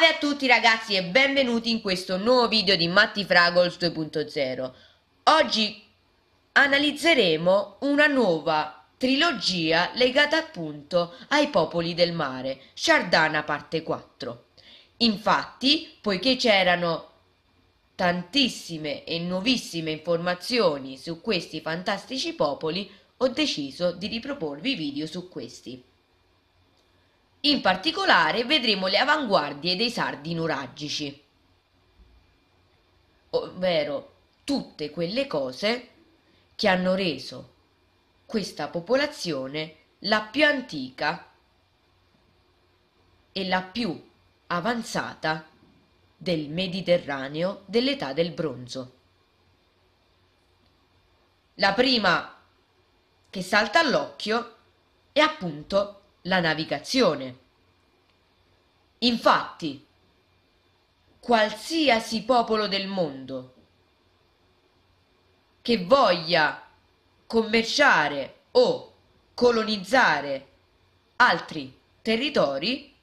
Salve a tutti ragazzi e benvenuti in questo nuovo video di Matti Fragols 2.0. Oggi analizzeremo una nuova trilogia legata appunto ai popoli del mare, Shardana parte 4. Infatti, poiché c'erano tantissime e nuovissime informazioni su questi fantastici popoli, ho deciso di riproporvi video su questi. In particolare vedremo le avanguardie dei sardi nuragici, ovvero tutte quelle cose che hanno reso questa popolazione la più antica e la più avanzata del Mediterraneo dell'età del bronzo. La prima che salta all'occhio è appunto la navigazione. Infatti, qualsiasi popolo del mondo che voglia commerciare o colonizzare altri territori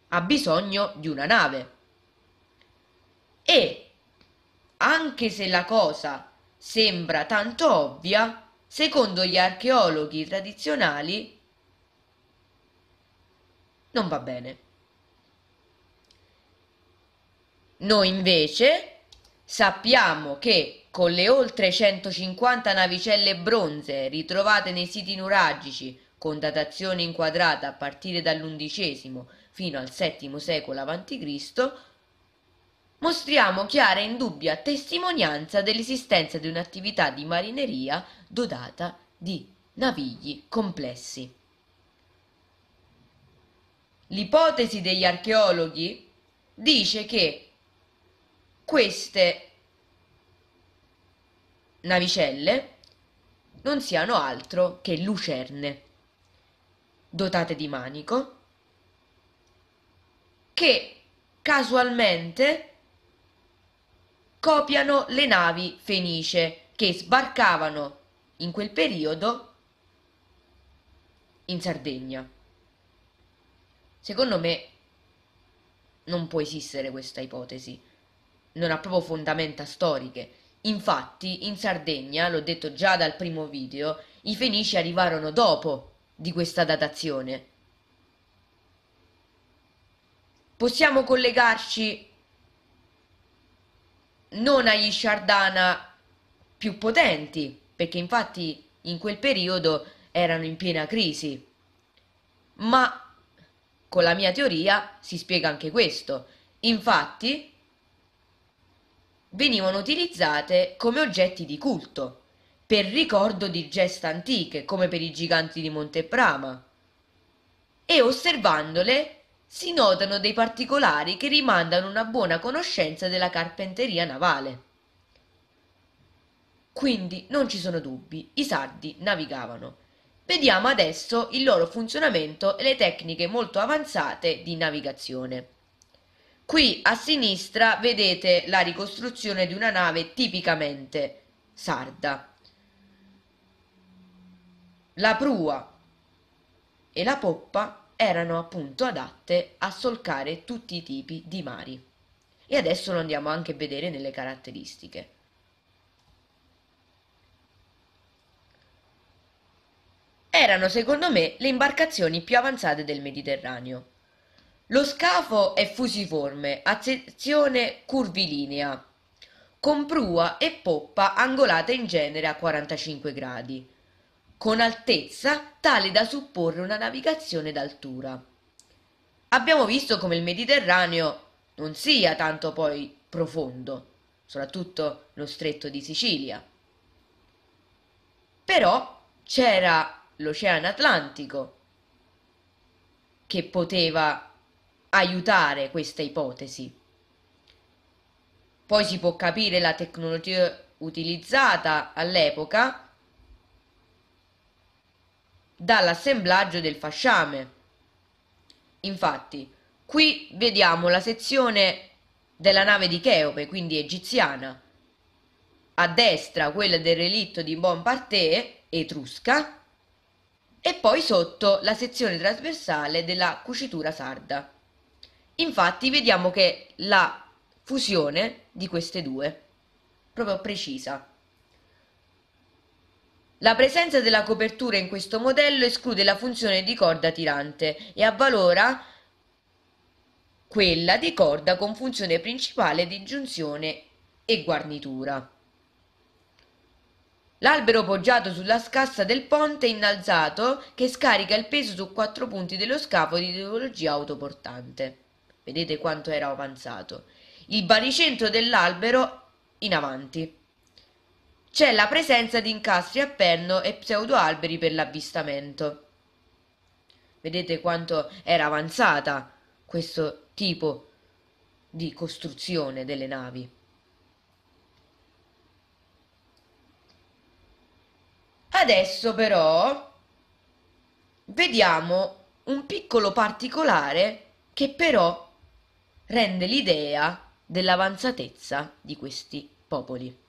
ha bisogno di una nave. E anche se la cosa sembra tanto ovvia, secondo gli archeologhi tradizionali non va bene. Noi invece sappiamo che con le oltre 150 navicelle bronzee ritrovate nei siti nuragici con datazione inquadrata a partire dall'undicesimo fino al VII secolo a.C., mostriamo chiara e indubbia testimonianza dell'esistenza di un'attività di marineria dotata di navigli complessi. L'ipotesi degli archeologhi dice che queste navicelle non siano altro che lucerne dotate di manico che casualmente copiano le navi fenicie che sbarcavano in quel periodo in Sardegna. Secondo me non può esistere questa ipotesi, non ha proprio fondamenta storiche. Infatti in Sardegna, l'ho detto già dal primo video, i Fenici arrivarono dopo di questa datazione. Possiamo collegarci non agli Shardana più potenti, perché infatti in quel periodo erano in piena crisi, ma con la mia teoria si spiega anche questo. Infatti venivano utilizzate come oggetti di culto, per ricordo di gesta antiche, come per i giganti di Monteprama, e osservandole si notano dei particolari che rimandano una buona conoscenza della carpenteria navale. Quindi non ci sono dubbi, i sardi navigavano. Vediamo adesso il loro funzionamento e le tecniche molto avanzate di navigazione. Qui a sinistra vedete la ricostruzione di una nave tipicamente sarda. La prua e la poppa erano appunto adatte a solcare tutti i tipi di mari. E adesso lo andiamo anche a vedere nelle caratteristiche. Erano secondo me le imbarcazioni più avanzate del Mediterraneo. Lo scafo è fusiforme, a sezione curvilinea, con prua e poppa angolate in genere a 45 gradi, con altezza tale da supporre una navigazione d'altura. Abbiamo visto come il Mediterraneo non sia tanto poi profondo, soprattutto lo stretto di Sicilia. Però c'era l'Oceano Atlantico che poteva aiutare questa ipotesi. Poi si può capire la tecnologia utilizzata all'epoca dall'assemblaggio del fasciame. Infatti, qui vediamo la sezione della nave di Cheope, quindi egiziana, a destra quella del relitto di Bonparté, etrusca, e poi sotto la sezione trasversale della cucitura sarda. Infatti vediamo che la fusione di queste due, proprio precisa. La presenza della copertura in questo modello esclude la funzione di corda tirante e avvalora quella di corda con funzione principale di giunzione e guarnitura. L'albero poggiato sulla scassa del ponte innalzato che scarica il peso su 4 punti dello scafo di tipologia autoportante. Vedete quanto era avanzato. Il baricentro dell'albero in avanti. C'è la presenza di incastri a perno e pseudoalberi per l'avvistamento. Vedete quanto era avanzata questo tipo di costruzione delle navi. Adesso però vediamo un piccolo particolare che però rende l'idea dell'avanzatezza di questi popoli.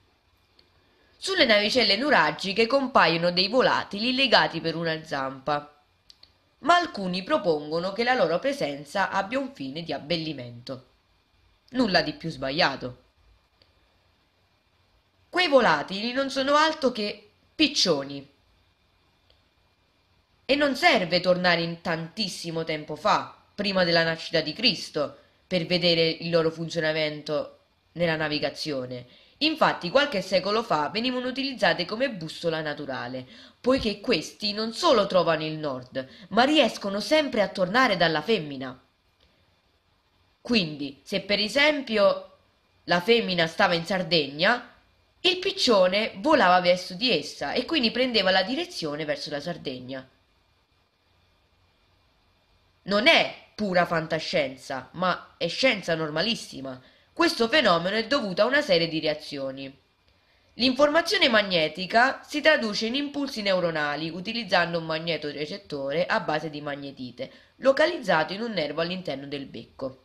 Sulle navicelle nuragiche compaiono dei volatili legati per una zampa, ma alcuni propongono che la loro presenza abbia un fine di abbellimento. Nulla di più sbagliato. Quei volatili non sono altro che piccioni. E non serve tornare in tantissimo tempo fa, prima della nascita di Cristo, per vedere il loro funzionamento nella navigazione. Infatti, qualche secolo fa venivano utilizzate come bussola naturale, poiché questi non solo trovano il nord, ma riescono sempre a tornare dalla femmina. Quindi, se per esempio la femmina stava in Sardegna, il piccione volava verso di essa e quindi prendeva la direzione verso la Sardegna. Non è pura fantascienza, ma è scienza normalissima. Questo fenomeno è dovuto a una serie di reazioni. L'informazione magnetica si traduce in impulsi neuronali utilizzando un magnetorecettore a base di magnetite, localizzato in un nervo all'interno del becco.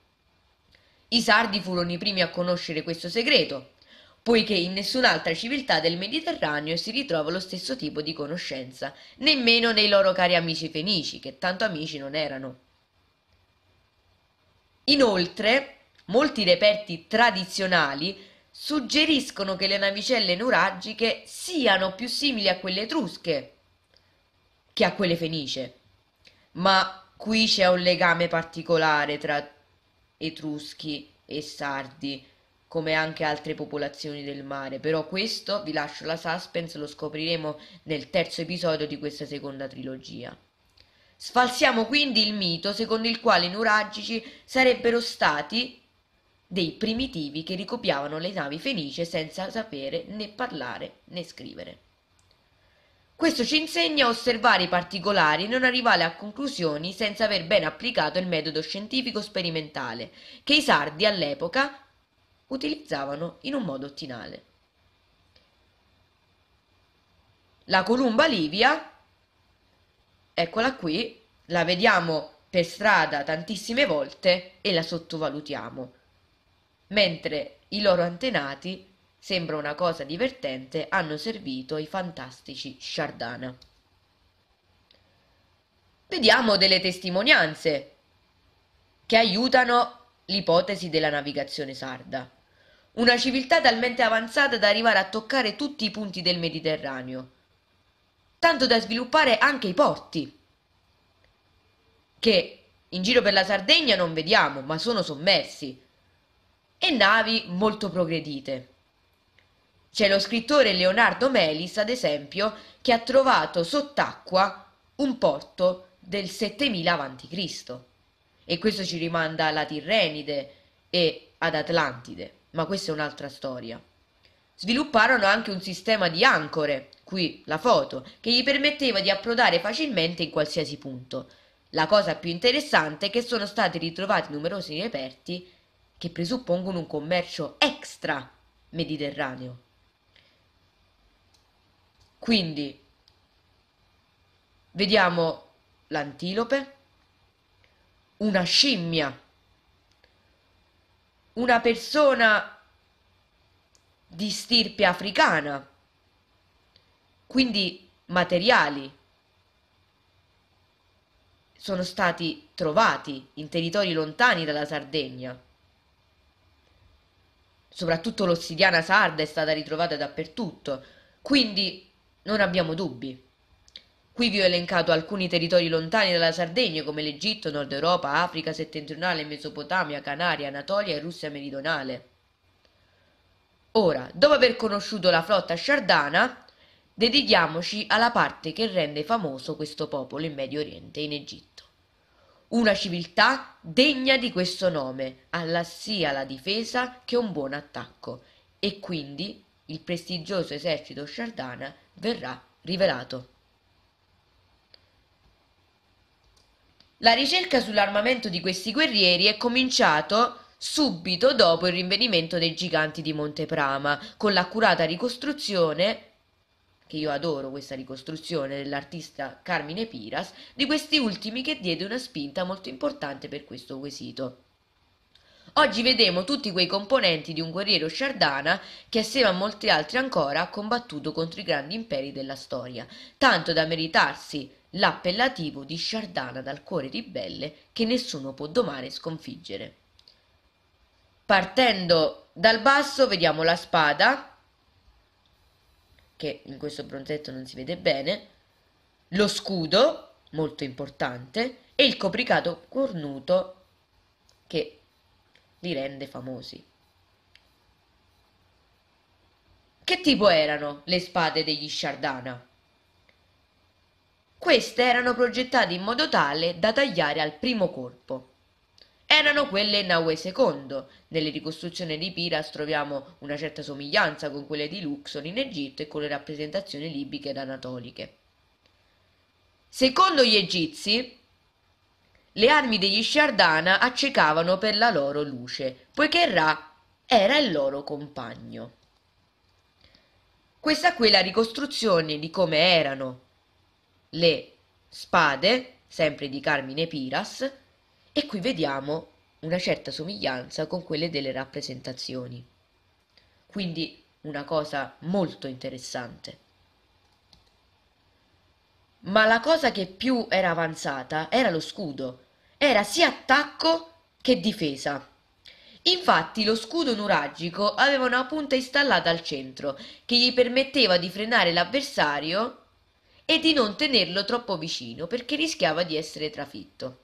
I sardi furono i primi a conoscere questo segreto, poiché in nessun'altra civiltà del Mediterraneo si ritrova lo stesso tipo di conoscenza, nemmeno nei loro cari amici fenici, che tanto amici non erano. Inoltre, molti reperti tradizionali suggeriscono che le navicelle nuragiche siano più simili a quelle etrusche che a quelle fenicie. Ma qui c'è un legame particolare tra etruschi e sardi, come anche altre popolazioni del mare. Però questo vi lascio la suspense, lo scopriremo nel terzo episodio di questa seconda trilogia. Sfalsiamo quindi il mito secondo il quale i nuragici sarebbero stati dei primitivi che ricopiavano le navi fenicie senza sapere né parlare né scrivere. Questo ci insegna a osservare i particolari e non arrivare a conclusioni senza aver ben applicato il metodo scientifico sperimentale che i sardi all'epoca utilizzavano in un modo ottimale. La columba Livia, eccola qui, la vediamo per strada tantissime volte e la sottovalutiamo, mentre i loro antenati, sembra una cosa divertente, hanno servito i fantastici Shardana. Vediamo delle testimonianze che aiutano l'ipotesi della navigazione sarda. Una civiltà talmente avanzata da arrivare a toccare tutti i punti del Mediterraneo, tanto da sviluppare anche i porti, che in giro per la Sardegna non vediamo, ma sono sommersi, e navi molto progredite. C'è lo scrittore Leonardo Melis, ad esempio, che ha trovato sott'acqua un porto del 7000 a.C. E questo ci rimanda alla Tirrenide e ad Atlantide, ma questa è un'altra storia. Svilupparono anche un sistema di ancore, qui la foto, che gli permetteva di approdare facilmente in qualsiasi punto. La cosa più interessante è che sono stati ritrovati numerosi reperti che presuppongono un commercio extra mediterraneo. Quindi vediamo l'antilope, una scimmia, una persona di stirpe africana, quindi materiali sono stati trovati in territori lontani dalla Sardegna. Soprattutto l'ossidiana sarda è stata ritrovata dappertutto, quindi non abbiamo dubbi. Qui vi ho elencato alcuni territori lontani dalla Sardegna come l'Egitto, Nord Europa, Africa settentrionale, Mesopotamia, Canaria, Anatolia e Russia meridionale. Ora, dopo aver conosciuto la flotta sciardana, dedichiamoci alla parte che rende famoso questo popolo in Medio Oriente e in Egitto. Una civiltà degna di questo nome, alla sia la difesa che un buon attacco, e quindi il prestigioso esercito sciardana verrà rivelato. La ricerca sull'armamento di questi guerrieri è cominciato subito dopo il rinvenimento dei giganti di Monte Prama, con l'accurata ricostruzione, che io adoro questa ricostruzione dell'artista Carmine Piras, di questi ultimi che diede una spinta molto importante per questo quesito. Oggi vedremo tutti quei componenti di un guerriero sciardana che assieme a molti altri ancora ha combattuto contro i grandi imperi della storia, tanto da meritarsi l'appellativo di Sciardana dal cuore ribelle che nessuno può domare e sconfiggere. Partendo dal basso vediamo la spada, che in questo bronzetto non si vede bene, lo scudo, molto importante, e il copricato cornuto che li rende famosi. Che tipo erano le spade degli Sciardana? Queste erano progettate in modo tale da tagliare al primo colpo. Erano quelle Naue II. Nelle ricostruzioni di Piras troviamo una certa somiglianza con quelle di Luxor in Egitto e con le rappresentazioni libiche ed anatoliche. Secondo gli egizi, le armi degli Sciardana accecavano per la loro luce, poiché Ra era il loro compagno. Questa qui è la ricostruzione di come erano le spade, sempre di Carmine Piras, e qui vediamo una certa somiglianza con quelle delle rappresentazioni. Quindi una cosa molto interessante. Ma la cosa che più era avanzata era lo scudo. Era sia attacco che difesa. Infatti lo scudo nuragico aveva una punta installata al centro che gli permetteva di frenare l'avversario e di non tenerlo troppo vicino perché rischiava di essere trafitto.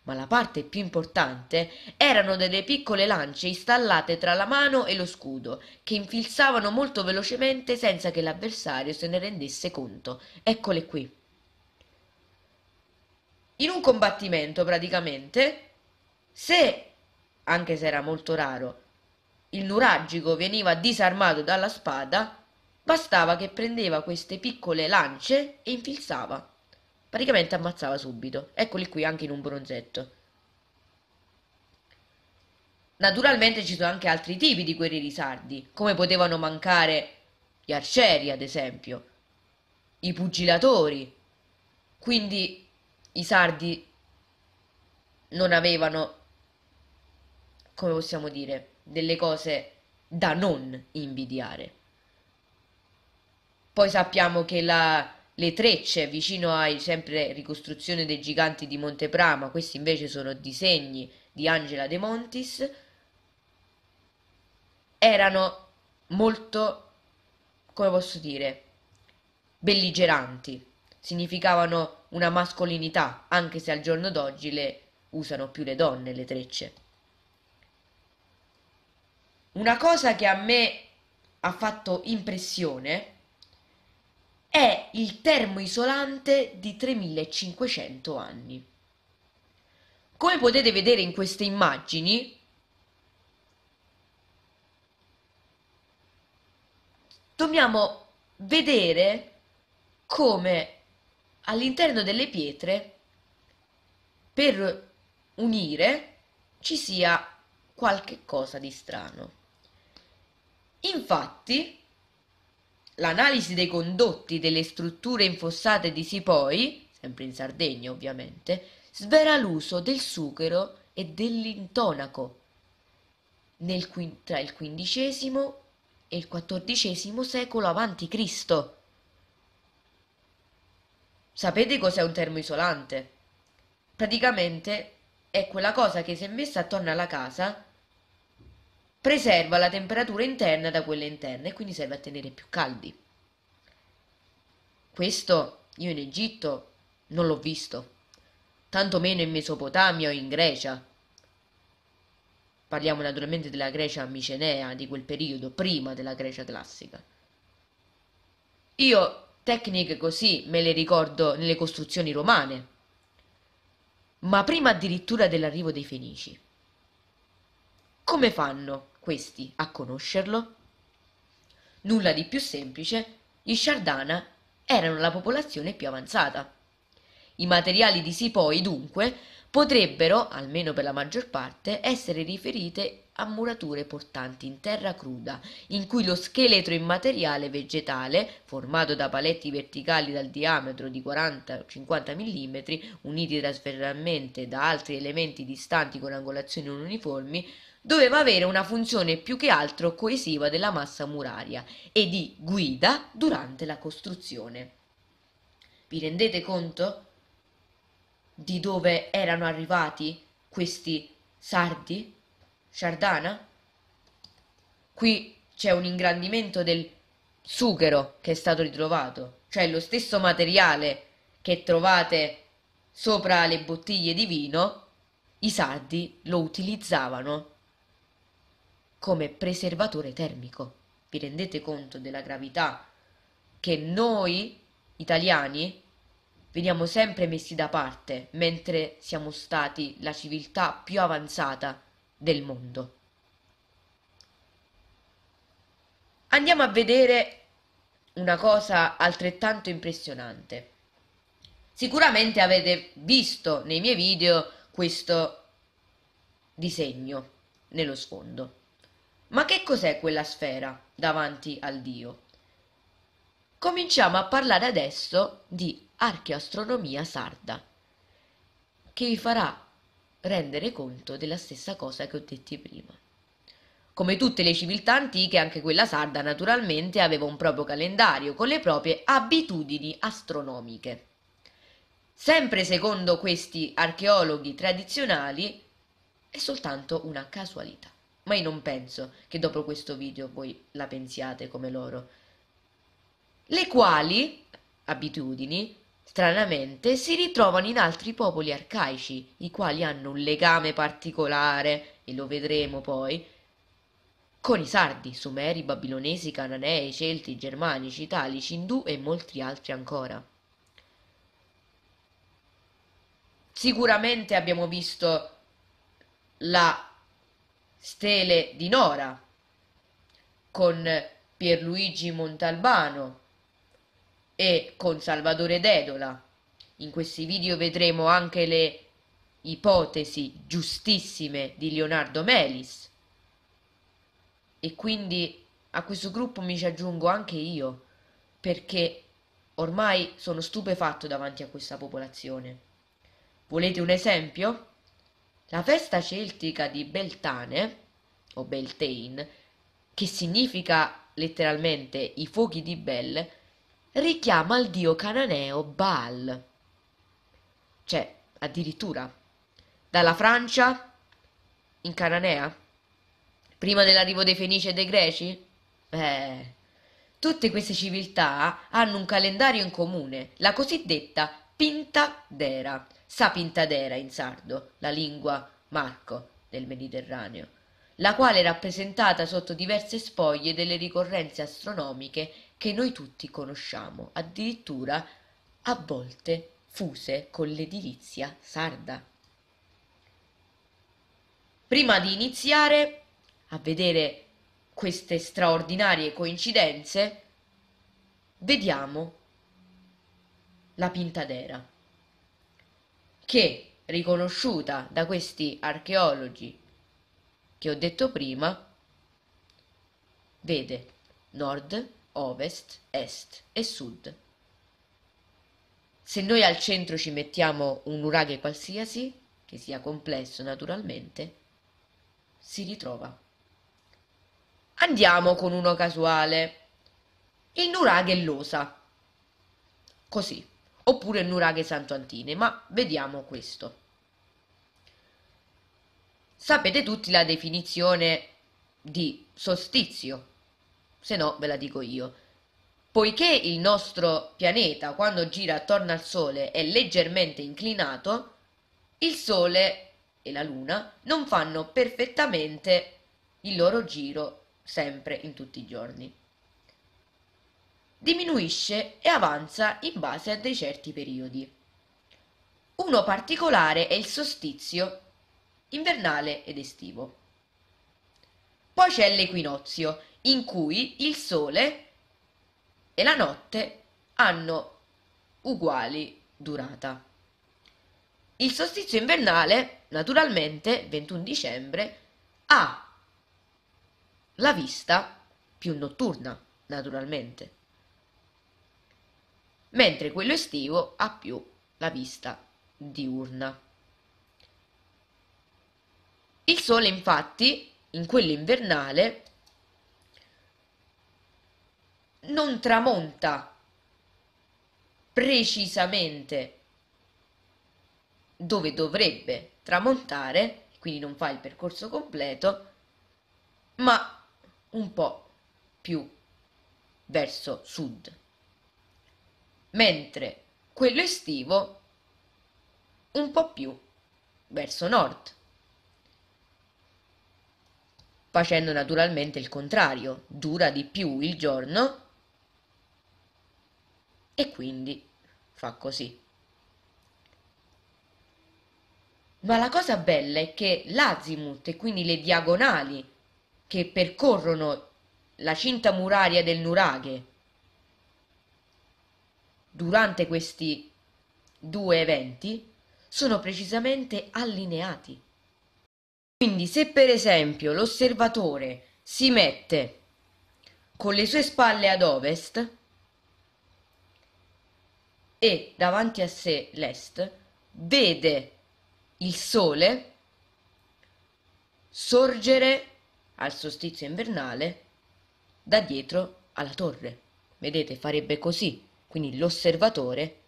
Ma la parte più importante erano delle piccole lance installate tra la mano e lo scudo, che infilzavano molto velocemente senza che l'avversario se ne rendesse conto. Eccole qui. In un combattimento, praticamente, se, anche se era molto raro, il nuragico veniva disarmato dalla spada, bastava che prendeva queste piccole lance e infilzava. Praticamente ammazzava subito. Eccoli qui anche in un bronzetto. Naturalmente ci sono anche altri tipi di guerrieri sardi, come potevano mancare gli arcieri, ad esempio, i pugilatori. Quindi i sardi non avevano, come possiamo dire, delle cose da non invidiare. Poi sappiamo che le trecce vicino ai sempre ricostruzione dei giganti di Monteprama, questi invece sono disegni di Angela De Montis, erano molto, come posso dire, belligeranti, significavano una mascolinità, anche se al giorno d'oggi le usano più le donne le trecce. Una cosa che a me ha fatto impressione è il termoisolante di 3500 anni. Come potete vedere in queste immagini, dobbiamo vedere come all'interno delle pietre, per unire, ci sia qualche cosa di strano. Infatti, l'analisi dei condotti delle strutture infossate di Sipoi, sempre in Sardegna ovviamente, svela l'uso del sughero e dell'intonaco tra il XV e il XIV secolo avanti Cristo. Sapete cos'è un termoisolante? praticamente è quella cosa che se messa attorno alla casa preserva la temperatura interna da quella interna e quindi serve a tenere più caldi. Questo io in Egitto non l'ho visto, tanto meno in Mesopotamia o in Grecia. Parliamo naturalmente della Grecia micenea, di quel periodo, prima della Grecia classica. Io tecniche così me le ricordo nelle costruzioni romane, ma prima addirittura dell'arrivo dei Fenici. Come fanno questi a conoscerlo? Nulla di più semplice, gli Sciardana erano la popolazione più avanzata. I materiali di Sipoi, dunque, potrebbero, almeno per la maggior parte, essere riferite a murature portanti in terra cruda, in cui lo scheletro immateriale vegetale, formato da paletti verticali dal diametro di 40-50 mm, uniti trasversalmente da altri elementi distanti con angolazioni non uniformi, doveva avere una funzione più che altro coesiva della massa muraria e di guida durante la costruzione. Vi rendete conto di dove erano arrivati questi sardi? Sciardana? Qui c'è un ingrandimento del sughero che è stato ritrovato, cioè lo stesso materiale che trovate sopra le bottiglie di vino, i sardi lo utilizzavano come preservatore termico. Vi rendete conto della gravità che noi italiani veniamo sempre messi da parte, mentre siamo stati la civiltà più avanzata del mondo. Andiamo a vedere una cosa altrettanto impressionante. Sicuramente avete visto nei miei video questo disegno nello sfondo. Ma che cos'è quella sfera davanti al Dio? Cominciamo a parlare adesso di archeoastronomia sarda, che vi farà rendere conto della stessa cosa che ho detto prima. Come tutte le civiltà antiche, anche quella sarda naturalmente aveva un proprio calendario con le proprie abitudini astronomiche. Sempre secondo questi archeologhi tradizionali, è soltanto una casualità. Ma io non penso che dopo questo video voi la pensiate come loro. Le quali abitudini, stranamente, si ritrovano in altri popoli arcaici, i quali hanno un legame particolare, e lo vedremo poi, con i sardi, sumeri, babilonesi, cananei, celti, germanici, italici, indù e molti altri ancora. Sicuramente abbiamo visto la stele di Nora con Pierluigi Montalbano e con Salvatore D'Edola. In questi video vedremo anche le ipotesi giustissime di Leonardo Melis e quindi a questo gruppo mi ci aggiungo anche io, perché ormai sono stupefatto davanti a questa popolazione. Volete un esempio? La festa celtica di Beltane, o Beltane, che significa letteralmente i fuochi di Bel, richiama il dio cananeo Baal. Cioè, addirittura, dalla Francia in Cananea, prima dell'arrivo dei Fenici e dei Greci? Tutte queste civiltà hanno un calendario in comune, la cosiddetta Pintadera. Sa Pintadera in sardo, la lingua marco del Mediterraneo, la quale è rappresentata sotto diverse spoglie delle ricorrenze astronomiche che noi tutti conosciamo, addirittura a volte fuse con l'edilizia sarda. Prima di iniziare a vedere queste straordinarie coincidenze, vediamo la Pintadera, che, riconosciuta da questi archeologi che ho detto prima, vede nord, ovest, est e sud. Se noi al centro ci mettiamo un nuraghe qualsiasi, che sia complesso naturalmente, si ritrova. Andiamo con uno casuale, il nuraghe Losa, così, oppure il nuraghe Santo Antine, ma vediamo questo. sapete tutti la definizione di solstizio, se no ve la dico io. Poiché il nostro pianeta, quando gira attorno al Sole, è leggermente inclinato, il Sole e la Luna non fanno perfettamente il loro giro sempre in tutti i giorni. Diminuisce e avanza in base a dei certi periodi. Uno particolare è il solstizio invernale ed estivo. Poi c'è l'equinozio, in cui il Sole e la notte hanno uguali durata. Il solstizio invernale, naturalmente, 21 dicembre, ha la vista più notturna, naturalmente, mentre quello estivo ha più la vista diurna. Il Sole, infatti, in quello invernale non tramonta precisamente dove dovrebbe tramontare, quindi non fa il percorso completo, ma un po' più verso sud, mentre quello estivo un po' più verso nord, facendo naturalmente il contrario, dura di più il giorno e quindi fa così. Ma la cosa bella è che l'azimut e quindi le diagonali che percorrono la cinta muraria del nuraghe durante questi due eventi sono precisamente allineati. Quindi se per esempio l'osservatore si mette con le sue spalle ad ovest e davanti a sé l'est, vede il Sole sorgere al solstizio invernale da dietro alla torre. Vedete, farebbe così. Quindi l'osservatore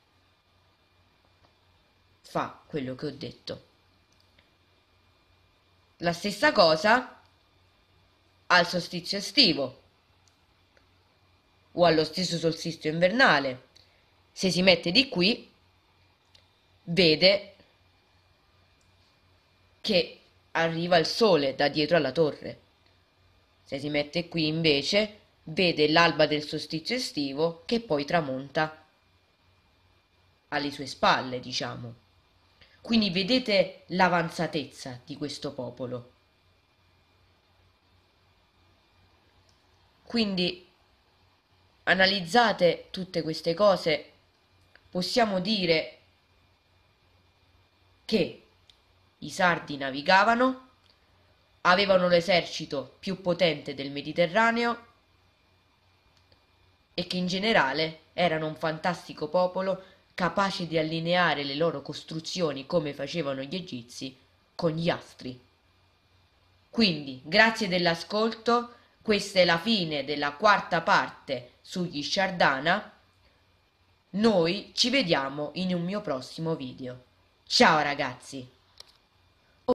fa quello che ho detto. La stessa cosa al solstizio estivo o allo stesso solstizio invernale. Se si mette di qui, vede che arriva il Sole da dietro alla torre. Se si mette qui invece, vede l'alba del solstizio estivo che poi tramonta alle sue spalle, diciamo. Quindi vedete l'avanzatezza di questo popolo. Quindi analizzate tutte queste cose, possiamo dire che i Sardi navigavano, avevano l'esercito più potente del Mediterraneo e che in generale erano un fantastico popolo capace di allineare le loro costruzioni come facevano gli egizi con gli astri. Quindi, grazie dell'ascolto, questa è la fine della quarta parte sugli Shardana. Noi ci vediamo in un mio prossimo video. Ciao ragazzi!